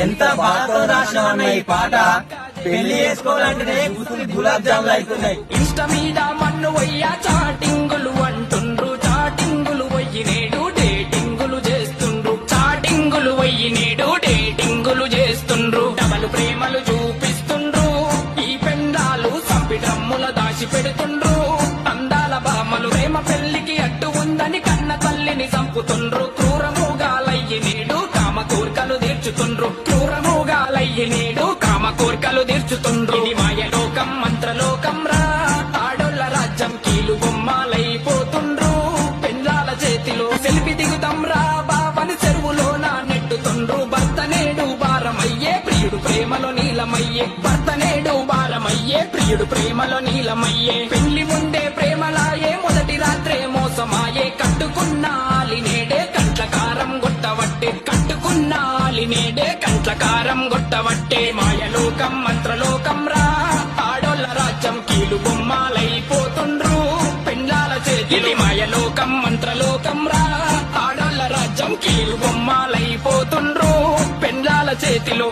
ఎంత బాధతో రాసినవన్న ఈ పాట పెళ్లి చేసుకోవాలంటేనే కూతురి గులాబ్ జాములు అవుతున్నాయి. ఇష్ట మీద మన్ను వయ్యా చాటింగులు అంటుండ్రు, చాటింగులు వయ్యి నేడు డేటింగులు చేస్తుండ్రు, చాటింగులు వయ్యి నేడు డేటింగులు చేస్తుండ్రు. డబలు ప్రేమలు చూపిస్తుండ్రు, ఈ పెండాలు సంపి డ్రమ్ముల దాచి పెడుతుండ్రు. అందాల బామలు ప్రేమ పెళ్లికి అడ్డు ఉందని కన్న తల్లిని చంపుతుండ్రు. క్రూరముగాలయ్యి నేడు కామ కోర్కలు తీర్చుతుండ్రు, క్రూరముగాలయ్యి నేడు కామ కోర్కలు తీర్చుతుండ్రు. ఇది మాయలోకం మంత్రలోకం రా, ఆడోళ్ళ రాజ్యం కీలు బొమ్మలైపోతుండ్రు. పెండ్లాల చేతిలో సెల్ఫీ దిగుతాం రా బావని చెరువులో నా నెట్టుతుండ్రు. భర్త నేడు భారమయ్యే ప్రియుడు ప్రేమలో నీలమయ్యే, భర్త నేడు భారమయ్యే ప్రియుడు ప్రేమలో నీలమయ్యే. పెళ్లి ముందే ప్రేమలాయే మొదటి రాత్రే మోసమాయే, కట్టుకున్నాలి నేడే కంట్లకారం గొట్టవట్టే, కట్టుకున్నాలి నేడే కంట్లకారం గొట్టవట్టే. మాయలోకం మంత్రలోకం రా, ఆడోళ్ళ రాజ్యం కీలు బొమ్మలైపోతుండ్రు. పెండ్లాల చేతిలో మాయలోకం మంత్రలోకం రా, ఆడోళ్ళ రాజ్యం కీలు బొమ్మలైపోతుండ్రు. పెండ్లాల చేతిలో